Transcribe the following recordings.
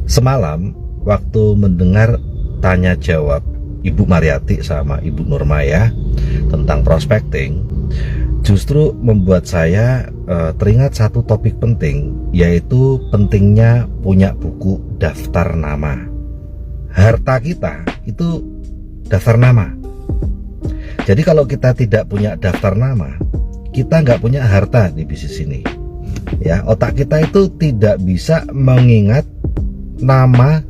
Semalam waktu mendengar tanya jawab Ibu Mariati sama Ibu Nurmaya tentang prospecting, justru membuat saya teringat satu topik penting, yaitu pentingnya punya buku daftar nama. Harta kita itu daftar nama. Jadi kalau kita tidak punya daftar nama, kita nggak punya harta di bisnis ini. Ya, otak kita itu tidak bisa mengingat nama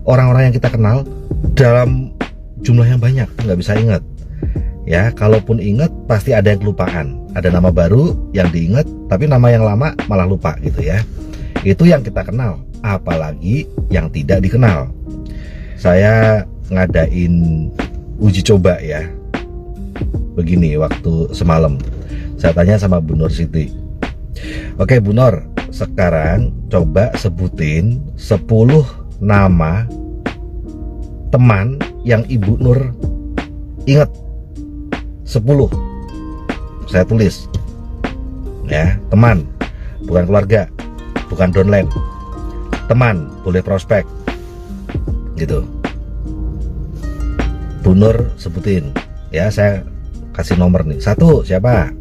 orang-orang yang kita kenal dalam jumlah yang banyak, nggak bisa ingat. Ya, kalaupun ingat pasti ada yang kelupaan. Ada nama baru yang diingat, tapi nama yang lama malah lupa gitu ya. Itu yang kita kenal, apalagi yang tidak dikenal. Saya ngadain uji coba ya. Begini waktu semalam, saya tanya sama Bu Nur Siti. Oke Bu Nur, sekarang coba sebutin 10 nama teman yang Ibu Nur ingat. 10. Saya tulis ya, teman, bukan keluarga, bukan downline. Teman, boleh prospek gitu. Bu Nur sebutin ya, saya kasih nomor nih. 1 siapa?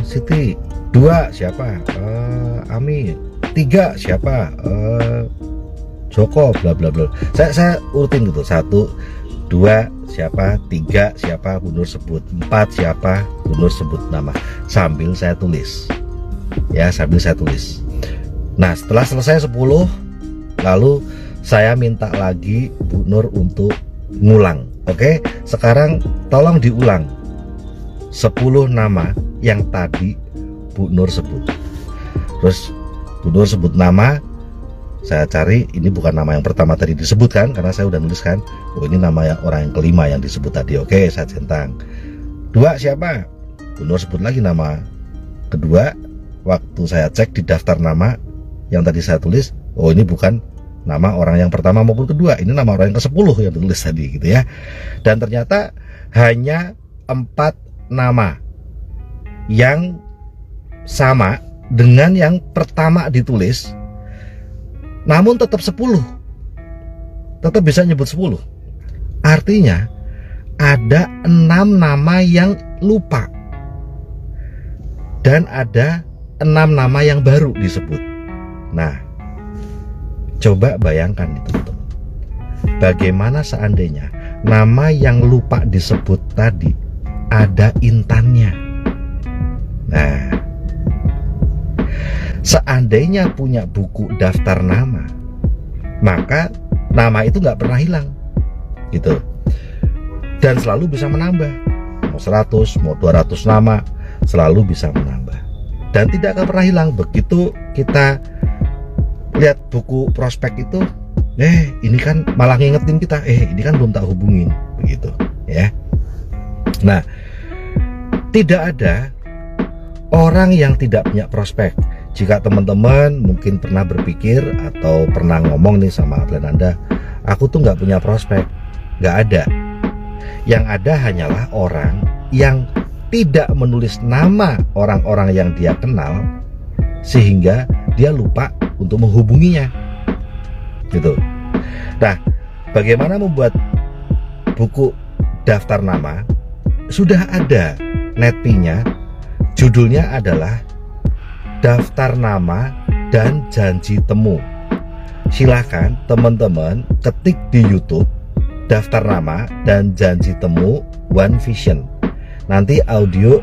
Siti. 2 siapa? Ami. 3 siapa? Joko bla bla bla. Saya urutin gitu. 1, 2 siapa, 3 siapa, Bu Nur sebut. 4 siapa, Bu Nur sebut nama. Sambil saya tulis. Ya, sambil saya tulis. Nah, setelah selesai 10, lalu saya minta lagi Bu Nur untuk ngulang. Oke, sekarang tolong diulang 10 nama yang tadi Bu Nur sebut. Terus Bu Nur sebut nama, saya cari, ini bukan nama yang pertama tadi disebutkan, karena saya udah nuliskan, oh ini nama yang orang yang kelima yang disebut tadi. Oke, saya centang. 2 siapa? Bu Nur sebut lagi nama kedua. Waktu saya cek di daftar nama yang tadi saya tulis, oh ini bukan nama orang yang pertama maupun kedua, ini nama orang yang ke-10 yang ditulis tadi gitu ya. Dan ternyata hanya 4 nama yang sama dengan yang pertama ditulis, namun tetap 10, tetap bisa nyebut 10. Artinya ada 6 nama yang lupa dan ada 6 nama yang baru disebut. Nah, coba bayangkan itu teman-teman, bagaimana seandainya nama yang lupa disebut tadi ada intannya. Nah, seandainya punya buku daftar nama, maka nama itu nggak pernah hilang gitu, dan selalu bisa menambah. Mau 100, mau 200 nama, selalu bisa menambah dan tidak akan pernah hilang. Begitu kita lihat buku prospek itu, ini kan malah ngingetin kita, ini kan belum tak hubungin, begitu ya. Nah, tidak ada orang yang tidak punya prospek. Jika teman-teman mungkin pernah berpikir atau pernah ngomong nih sama klien Anda, aku tuh nggak punya prospek, nggak ada. Yang ada hanyalah orang yang tidak menulis nama orang-orang yang dia kenal, sehingga dia lupa untuk menghubunginya gitu. Nah, bagaimana membuat buku daftar nama? Sudah ada netpinya, judulnya adalah Daftar Nama dan Janji Temu. Silahkan teman-teman ketik di YouTube Daftar Nama dan Janji Temu One Vision. Nanti audio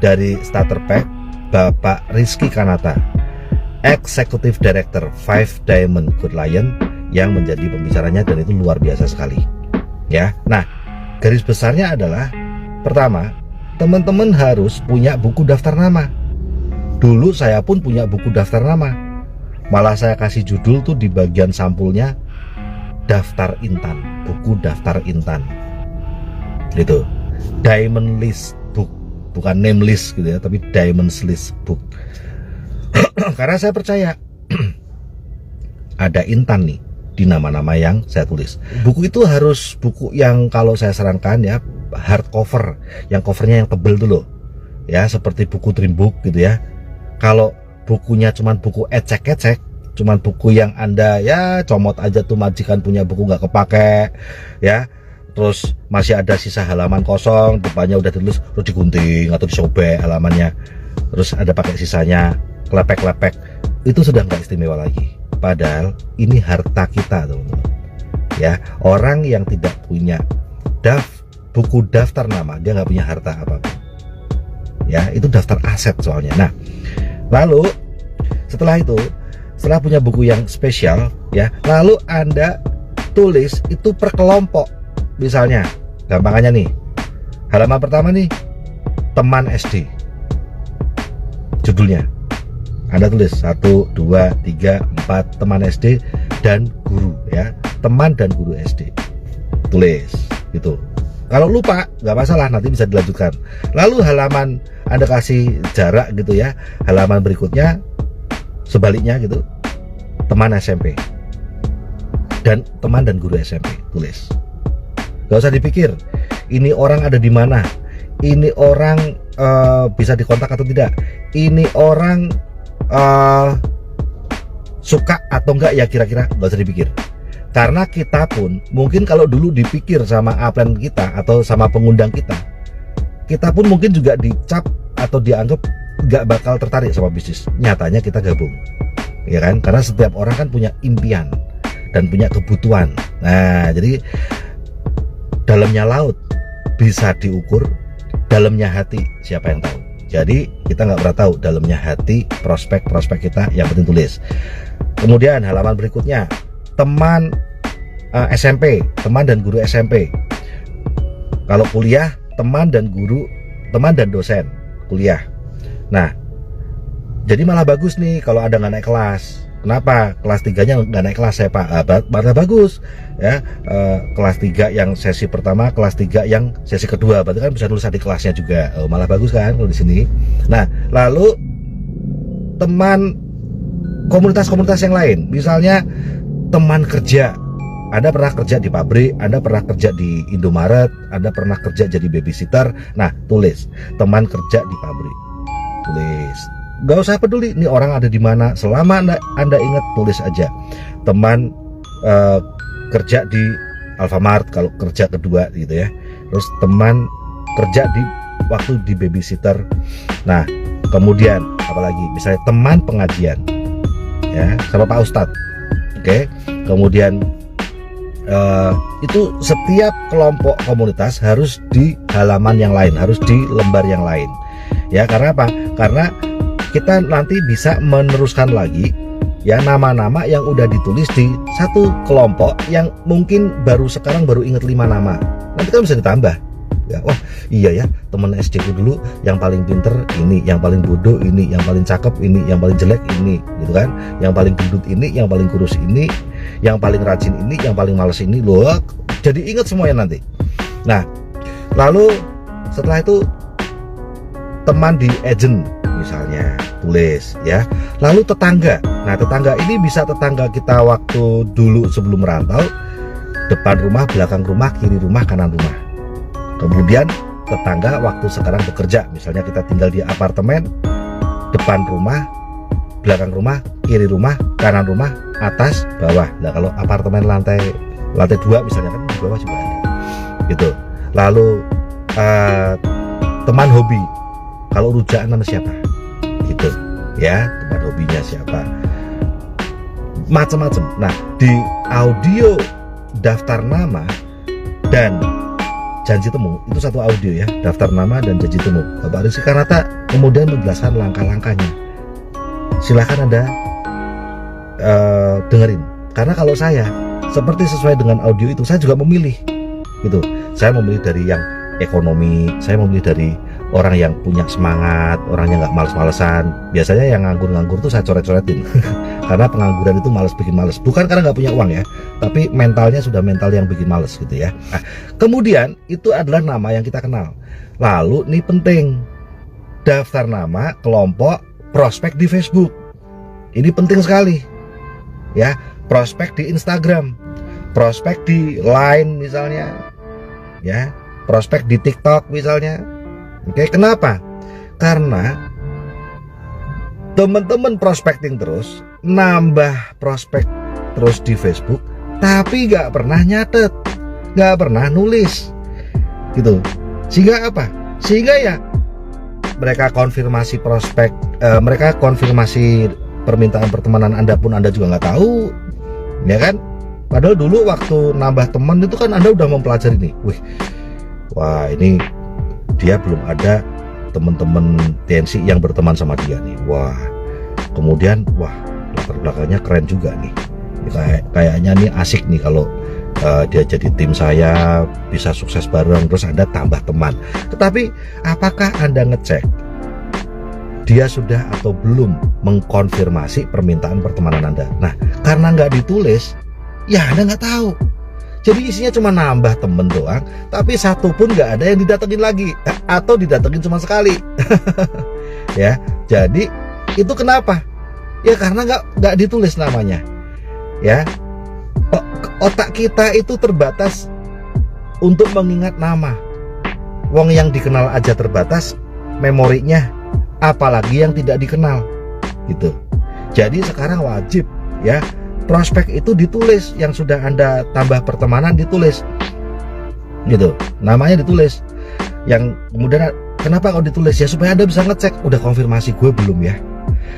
dari starter pack Bapak Rizky Kanata, Executive Director 5 Diamond Good Lion, yang menjadi pembicaranya, dan itu luar biasa sekali ya. Nah, garis besarnya adalah, pertama, teman-teman harus punya buku daftar nama. Dulu saya pun punya buku daftar nama, malah saya kasih judul tuh di bagian sampulnya Daftar Intan, buku daftar Intan gitu. Diamond List Book, bukan name list gitu ya, tapi Diamond List Book. Karena saya percaya ada intan nih di nama-nama yang saya tulis. Buku itu harus buku yang, kalau saya sarankan ya, hardcover, yang covernya yang tebel dulu ya, seperti buku Dream Book gitu ya. Kalau bukunya cuman buku ecek-ecek, cuman buku yang Anda ya comot aja tuh, majikan punya buku nggak kepake ya, terus masih ada sisa halaman kosong, depannya udah ditulis terus digunting atau disobek halamannya, terus ada pakai sisanya, kelepek-kelepek, itu sudah nggak istimewa lagi. Padahal ini harta kita teman-teman ya. Orang yang tidak punya buku daftar nama, dia nggak punya harta apapun ya, itu daftar aset soalnya. Nah lalu setelah punya buku yang spesial ya, lalu Anda tulis itu per kelompok. Misalnya gampangannya nih, halaman pertama nih teman SD, judulnya Anda tulis 1, 2, 3, 4 teman SD dan guru ya, teman dan guru SD, tulis gitu. Kalau lupa nggak masalah, nanti bisa dilanjutkan. Lalu halaman Anda kasih jarak gitu ya, halaman berikutnya sebaliknya gitu, teman SMP dan teman dan guru SMP, tulis. Gak usah dipikir ini orang ada di mana, ini orang bisa dikontak atau tidak, ini orang suka atau enggak ya, kira-kira gak usah dipikir. Karena kita pun mungkin kalau dulu dipikir sama upline kita atau sama pengundang kita pun mungkin juga dicap atau dianggap gak bakal tertarik sama bisnis. Nyatanya kita gabung, ya kan? Karena setiap orang kan punya impian dan punya kebutuhan. Nah jadi dalamnya laut bisa diukur, dalamnya hati siapa yang tahu. Jadi kita nggak pernah tahu dalamnya hati prospek kita, yang penting tulis. Kemudian halaman berikutnya teman SMP, teman dan guru SMP. Kalau kuliah teman dan guru, teman dan dosen kuliah. Nah jadi malah bagus nih kalau ada nggak naik kelas. Kenapa? Kelas 3-nya nggak naik kelas ya Pak? Malah bagus ya, kelas 3 yang sesi pertama, kelas 3 yang sesi kedua, berarti kan bisa nulis di kelasnya juga. Malah bagus kan kalau di sini. Nah lalu teman komunitas-komunitas yang lain, misalnya teman kerja, Anda pernah kerja di pabrik, Anda pernah kerja di Indomaret, Anda pernah kerja jadi babysitter. Nah tulis teman kerja di pabrik, tulis. Gak usah peduli nih orang ada di mana, selama anda ingat tulis aja. Teman kerja di Alfamart kalau kerja kedua gitu ya. Terus teman kerja di waktu di babysitter. Nah kemudian apalagi, misalnya teman pengajian ya sama Pak Ustadz. Oke. Kemudian itu setiap kelompok komunitas harus di halaman yang lain, harus di lembar yang lain ya. Karena apa? Karena kita nanti bisa meneruskan lagi ya nama-nama yang udah ditulis di satu kelompok yang mungkin sekarang baru inget 5 nama. Nanti kan bisa ditambah ya. Wah iya ya, temen SD ku dulu yang paling pinter ini, yang paling bodoh ini, yang paling cakep ini, yang paling jelek ini gitu kan, yang paling gendut ini, yang paling kurus ini, yang paling rajin ini, yang paling males ini loh. Jadi inget semuanya nanti. Nah lalu setelah itu teman di agent misalnya, tulis ya. Lalu tetangga. Nah tetangga ini bisa tetangga kita waktu dulu sebelum merantau, depan rumah, belakang rumah, kiri rumah, kanan rumah. Kemudian tetangga waktu sekarang bekerja, misalnya kita tinggal di apartemen, depan rumah, belakang rumah, kiri rumah, kanan rumah, atas, bawah. Nah kalau apartemen lantai 2 misalnya kan di bawah juga ada gitu. Lalu teman hobi, kalau rujakan nama siapa gitu ya, teman hobinya siapa, macam-macam. Nah di audio daftar nama dan janji temu itu satu audio ya, daftar nama dan janji temu. Bapak Rizky Karnata kemudian menjelaskan langkah-langkahnya. Silahkan Anda dengerin. Karena kalau saya seperti sesuai dengan audio itu, saya juga memilih gitu. Saya memilih dari yang ekonomi, saya memilih dari orang yang punya semangat, orangnya nggak males-malesan. Biasanya yang nganggur-nganggur tuh saya coret-coretin karena pengangguran itu males, bikin males. Bukan karena nggak punya uang ya, tapi mentalnya sudah mental yang bikin males gitu ya. Nah, kemudian itu adalah nama yang kita kenal. Lalu ini penting, daftar nama kelompok prospek di Facebook. Ini penting sekali ya. Prospek di Instagram, prospek di Line misalnya ya, prospek di TikTok misalnya. Oke, kenapa? Karena teman-teman prospecting terus, nambah prospek terus di Facebook, tapi nggak pernah nyatet, nggak pernah nulis, gitu. Sehingga apa? Sehingga ya mereka konfirmasi prospek, mereka konfirmasi permintaan pertemanan Anda pun Anda juga nggak tahu, ya kan? Padahal dulu waktu nambah teman itu kan Anda udah mempelajari nih, wah ini dia belum ada teman-teman TNC yang berteman sama dia nih, wah. Kemudian wah latar belakangnya keren juga nih, kayaknya nih asik nih kalau dia jadi tim saya, bisa sukses bareng, terus Anda tambah teman. Tetapi apakah Anda ngecek dia sudah atau belum mengkonfirmasi permintaan pertemanan Anda? Nah, karena nggak ditulis, ya Anda nggak tahu. Jadi isinya cuma nambah temen doang, tapi satu pun nggak ada yang didatengin lagi, atau didatengin cuma sekali. Ya, jadi itu kenapa? Ya karena nggak ditulis namanya. Ya, otak kita itu terbatas untuk mengingat nama. Wong yang dikenal aja terbatas memorinya, apalagi yang tidak dikenal, gitu. Jadi sekarang wajib ya prospek itu ditulis, yang sudah Anda tambah pertemanan ditulis, gitu. Namanya ditulis. Yang kemudian kenapa kok ditulis? Ya supaya Anda bisa ngecek udah konfirmasi gue belum ya.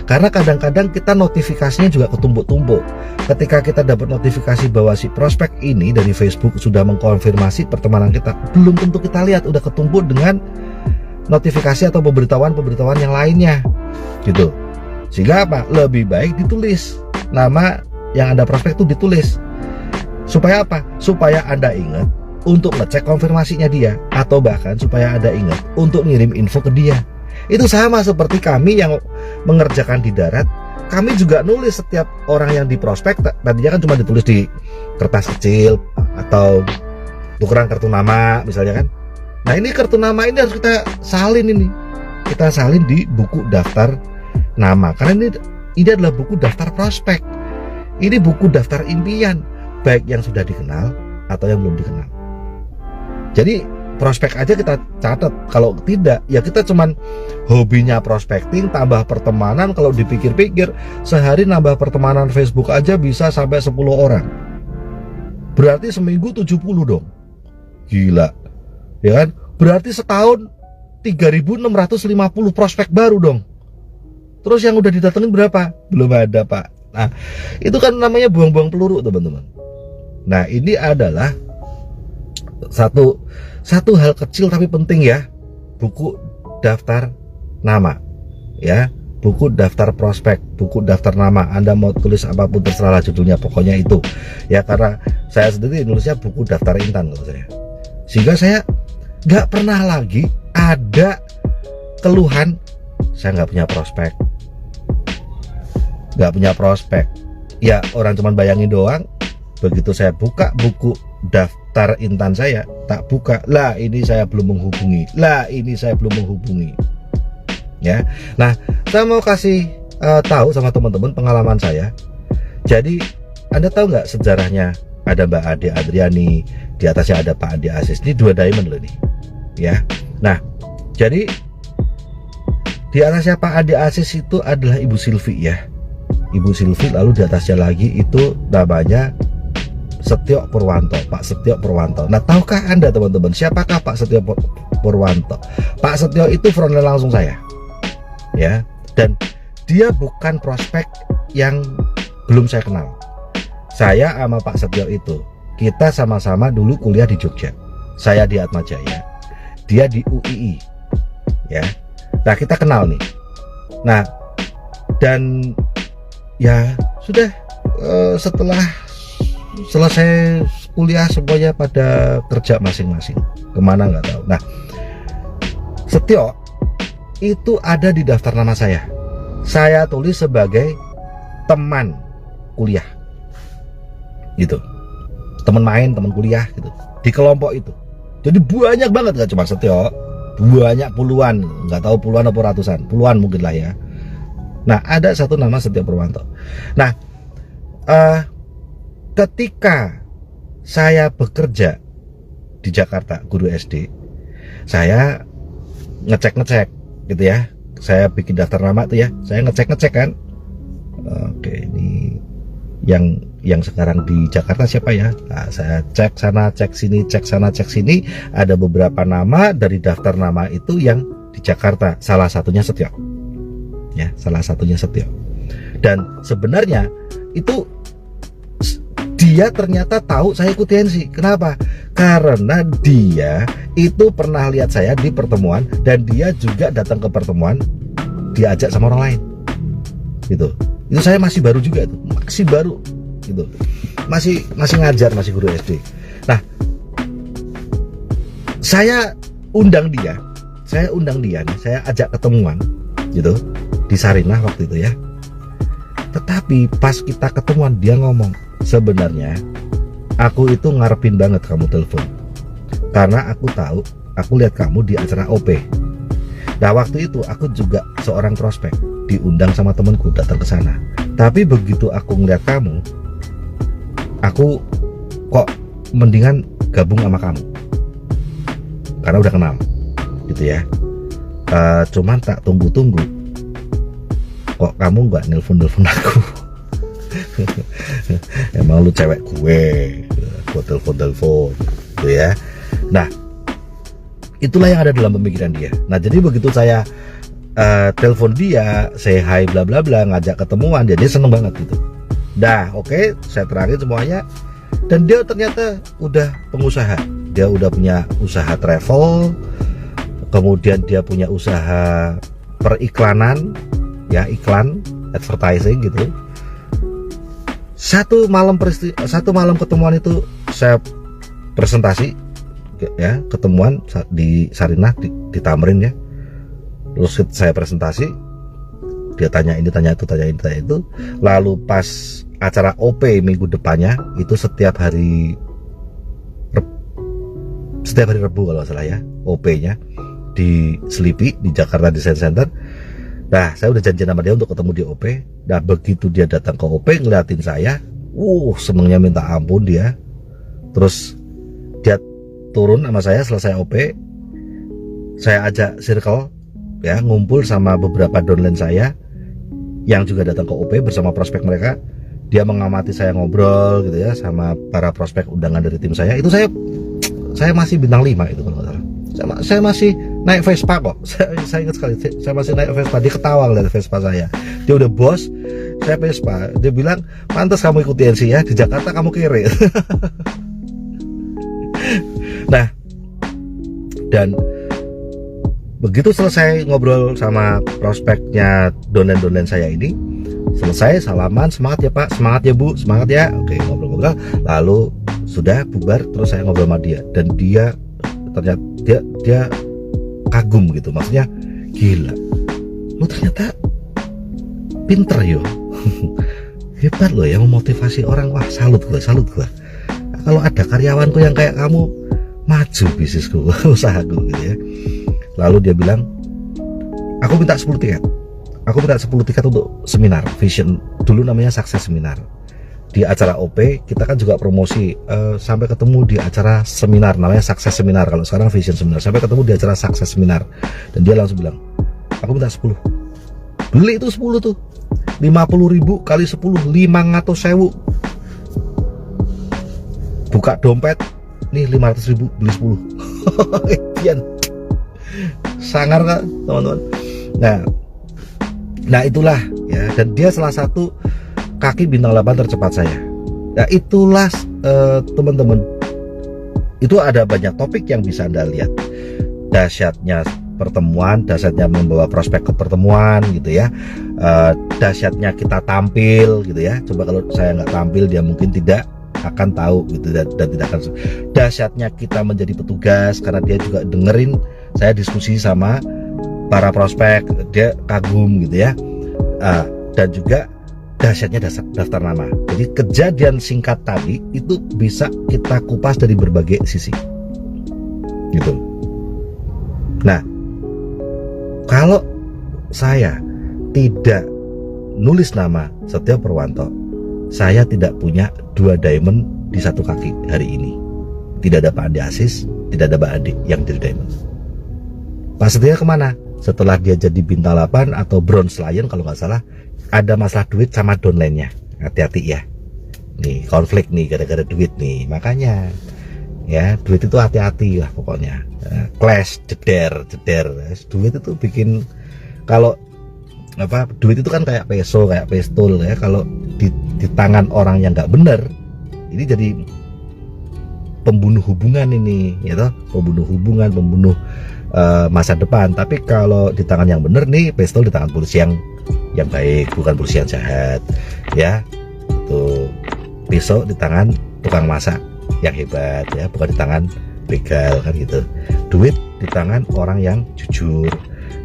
Karena kadang-kadang kita notifikasinya juga ketumbuk-tumbuk. Ketika kita dapat notifikasi bahwa si prospek ini dari Facebook sudah mengkonfirmasi pertemanan kita, belum tentu kita lihat, udah ketumbuk dengan notifikasi atau pemberitahuan yang lainnya, gitu. Sehingga apa? Lebih baik ditulis. Nama yang Anda prospek itu ditulis. Supaya apa? Supaya Anda ingat untuk ngecek konfirmasinya dia, atau bahkan supaya Anda ingat untuk ngirim info ke dia. Itu sama seperti kami yang mengerjakan di darat, kami juga nulis setiap orang yang di prospek. Tadinya kan cuma ditulis di kertas kecil atau tukeran kartu nama misalnya kan. Nah ini kartu nama ini harus kita salin, kita salin di buku daftar nama, karena ini adalah buku daftar prospek. Ini buku daftar impian, baik yang sudah dikenal atau yang belum dikenal. Jadi prospek aja kita catat, kalau tidak ya kita cuman hobinya prospecting, tambah pertemanan. Kalau dipikir-pikir, sehari nambah pertemanan Facebook aja bisa sampai 10 orang. Berarti seminggu 70 dong. Gila. Ya kan? Berarti setahun 3.650 prospek baru dong. Terus yang udah didatengin berapa? Belum ada, Pak. Nah, itu kan namanya buang-buang peluru, teman-teman. Nah, ini adalah satu hal kecil tapi penting ya, buku daftar nama ya, buku daftar prospek, buku daftar nama. Anda mau tulis apapun terserah judulnya, pokoknya itu ya, karena saya sendiri nulisnya buku daftar intan kalau saya. Sehingga saya nggak pernah lagi ada keluhan saya nggak punya prospek. Ya orang cuman bayangin doang. Begitu saya buka buku daftar intan saya, tak buka, lah ini saya belum menghubungi, ya. Nah, saya mau kasih tahu sama teman-teman pengalaman saya. Jadi Anda tahu nggak sejarahnya? Ada Mbak Ade Adriani, di atasnya ada Pak Ade Aziz. Ini 2 diamond loh nih, ya. Nah, jadi di atasnya Pak Ade Aziz itu adalah Ibu Silvi ya, Ibu Silvi. Lalu di atasnya lagi itu namanya Setio Purwanto, Pak Setio Purwanto. Nah, tahukah Anda teman-teman siapakah Pak Setio Purwanto? Pak Setio itu frontline langsung saya, ya. Dan dia bukan prospek yang belum saya kenal. Saya sama Pak Setio itu, kita sama-sama dulu kuliah di Jogja. Saya di Atmajaya, dia di UII, ya. Nah, kita kenal nih. Nah, dan ya sudah, setelah selesai kuliah semuanya pada kerja masing-masing, kemana nggak tahu. Nah, Setio itu ada di daftar nama saya tulis sebagai teman kuliah gitu, teman main, teman kuliah gitu, di kelompok itu. Jadi banyak banget, nggak cuma Setio, banyak, puluhan, nggak tahu puluhan atau ratusan, puluhan mungkin lah ya. Nah, ada satu nama Setio Purwanto. Nah, ketika saya bekerja di Jakarta, guru SD, saya ngecek gitu ya. Saya bikin daftar nama tuh ya, saya ngecek kan, Oke, ini yang sekarang di Jakarta siapa ya? Nah, saya cek sana, cek sini, cek sana, cek sini. Ada beberapa nama dari daftar nama itu yang di Jakarta. Salah satunya Setio. Ya, salah satunya Setio. Dan sebenarnya itu dia ternyata tahu saya ikut TNC. Kenapa? Karena dia itu pernah lihat saya di pertemuan dan dia juga datang ke pertemuan diajak sama orang lain. Gitu. Itu saya masih baru juga tuh, masih baru gitu. Masih ngajar, masih guru SD. Nah, saya undang dia nih, saya ajak ketemuan gitu di Sarinah waktu itu ya. Tetapi pas kita ketemuan dia ngomong, sebenarnya aku itu ngarepin banget kamu telepon. Karena aku tahu, aku lihat kamu di acara OP. Nah, waktu itu aku juga seorang prospek, diundang sama temenku datang ke sana. Tapi begitu aku ngeliat kamu, aku kok mendingan gabung sama kamu. Karena udah kenal, gitu ya. Cuman tak tunggu-tunggu, kok kamu nggak nelpon aku. Emang lu cewek gue telepon, gitu ya. Nah, itulah yang ada dalam pemikiran dia. Nah, jadi begitu saya telepon dia, say hi bla bla bla, ngajak ketemuan, dia seneng banget gitu. Dah, oke, saya terangin semuanya. Dan dia ternyata udah pengusaha. Dia udah punya usaha travel, kemudian dia punya usaha periklanan, ya, iklan, advertising gitu. Satu malam ketemuan itu saya presentasi, ya, ketemuan di Sarinah di Tamrin ya. Terus saya presentasi, dia tanya ini, tanya itu, tanya ini, tanya itu. Lalu pas acara OP minggu depannya itu setiap hari Rebu kalau salah ya, OP-nya di Selipi di Jakarta Design Center. Nah, saya udah janjian sama dia untuk ketemu di OP. Nah, begitu dia datang ke OP ngeliatin saya, senengnya minta ampun dia. Terus dia turun sama saya selesai OP, saya ajak circle ya, ngumpul sama beberapa downline saya yang juga datang ke OP bersama prospek mereka. Dia mengamati saya ngobrol gitu ya sama para prospek undangan dari tim saya. Itu saya masih bintang 5 itu kalau nggak salah. Saya masih naik Vespa kok. Saya ingat sekali, saya masih naik Vespa. Dia ketawa ngeliat Vespa saya. Dia udah bos, saya Vespa. Dia bilang, pantas kamu ikut TNC ya, di Jakarta kamu kere. Nah, dan begitu selesai ngobrol sama prospeknya downline saya ini, selesai salaman, semangat ya Pak, semangat ya Bu, semangat ya. Oke, ngobrol-ngobrol. Lalu sudah bubar, terus saya ngobrol sama dia. Dan dia ternyata dia kagum gitu, maksudnya gila, lu ternyata pinter yo. Hebat lo ya memotivasi orang. Wah, salut gua. Kalau ada karyawanku yang kayak kamu, maju bisnisku, usahaku gitu ya. Lalu dia bilang, aku minta 10 tiket. Aku minta 10 tiket untuk seminar Vision, dulu namanya Sukses Seminar. Di acara OP kita kan juga promosi, sampai ketemu di acara seminar namanya Sukses Seminar, kalau sekarang Vision Seminar. Sampai ketemu di acara Sukses Seminar. Dan dia langsung bilang, aku minta 10. Beli itu 10 tuh, 50.000 kali 10, 500.000. Buka dompet, nih 500.000, beli 10. Kian sangar kan teman-teman. Nah itulah ya, dan dia salah satu kaki bintang 8 tercepat saya. Nah itulah teman-teman, itu ada banyak topik yang bisa Anda lihat. Dahsyatnya pertemuan, dahsyatnya membawa prospek ke pertemuan gitu ya, dahsyatnya kita tampil gitu ya. Coba kalau saya nggak tampil, dia mungkin tidak akan tahu gitu, dan tidak akan. Dahsyatnya kita menjadi petugas karena dia juga dengerin saya diskusi sama para prospek, dia kagum gitu ya. Dan juga dahsyatnya daftar nama. Jadi kejadian singkat tadi itu bisa kita kupas dari berbagai sisi gitu. Nah, kalau saya tidak nulis nama Setio Purwanto, saya tidak punya 2 diamond di satu kaki hari ini. Tidak ada Pak Andi Asis, tidak ada Mbak Andi yang jadi diamond. Pak Setio kemana? Setelah dia jadi bintang 8 atau bronze lion kalau nggak salah, ada masalah duit sama downline-nya, hati-hati ya. Nih konflik nih gara-gara duit nih, makanya ya duit itu hati-hati lah pokoknya. Clash, jeder. Duit itu bikin, kalau apa, duit itu kan kayak peso, kayak pistol ya, kalau di tangan orang yang nggak bener ini jadi pembunuh hubungan ini ya toh, pembunuh hubungan, pembunuh masa depan. Tapi kalau di tangan yang bener nih, pistol di tangan polisi yang baik, bukan polisi yang jahat ya. Itu pisau di tangan tukang masak yang hebat ya, bukan di tangan begal kan gitu. Duit di tangan orang yang jujur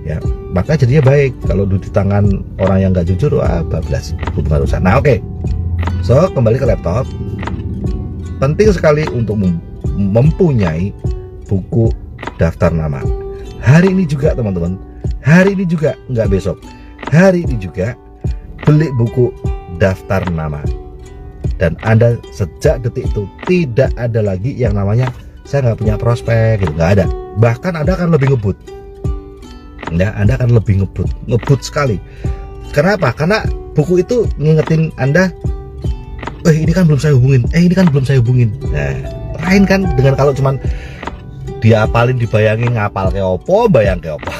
ya, maka jadinya baik. Kalau duit di tangan orang yang nggak jujur, wah bablas hubungan rusak. Nah oke. So kembali ke laptop, penting sekali untuk mempunyai buku daftar nama. Hari ini juga teman-teman, hari ini juga, nggak besok, hari ini juga beli buku daftar nama. Dan Anda sejak detik itu tidak ada lagi yang namanya saya nggak punya prospek gitu, nggak ada. Bahkan Anda akan lebih ngebut ya, Anda akan lebih ngebut sekali. Kenapa? Karena buku itu ngingetin Anda, ini kan belum saya hubungin, ini kan belum saya hubungin. Nah, lain kan dengan kalau cuman dia apalin, dibayangin, ngapal ke opo, bayang ke opo.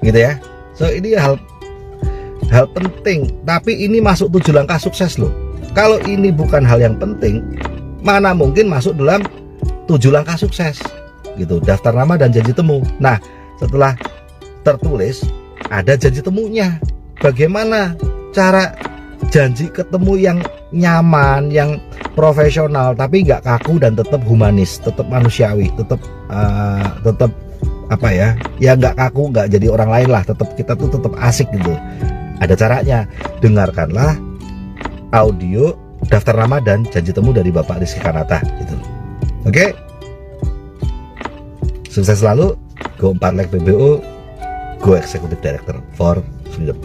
Gitu ya. So ini hal penting, tapi ini masuk 7 langkah sukses loh. Kalau ini bukan hal yang penting, mana mungkin masuk dalam 7 langkah sukses gitu, daftar nama dan janji temu. Nah, setelah tertulis ada janji temunya. Bagaimana cara janji ketemu yang nyaman, yang profesional, tapi nggak kaku dan tetap humanis, tetap manusiawi, tetap apa ya nggak kaku, nggak jadi orang lain lah, tetap kita tuh tetap asik gitu. Ada caranya, dengarkanlah audio daftar nama dan janji temu dari Bapak Rizky Kanata gitu. Oke? Sukses selalu. Go 4 Like PBO, Go Executive Director for Freedom.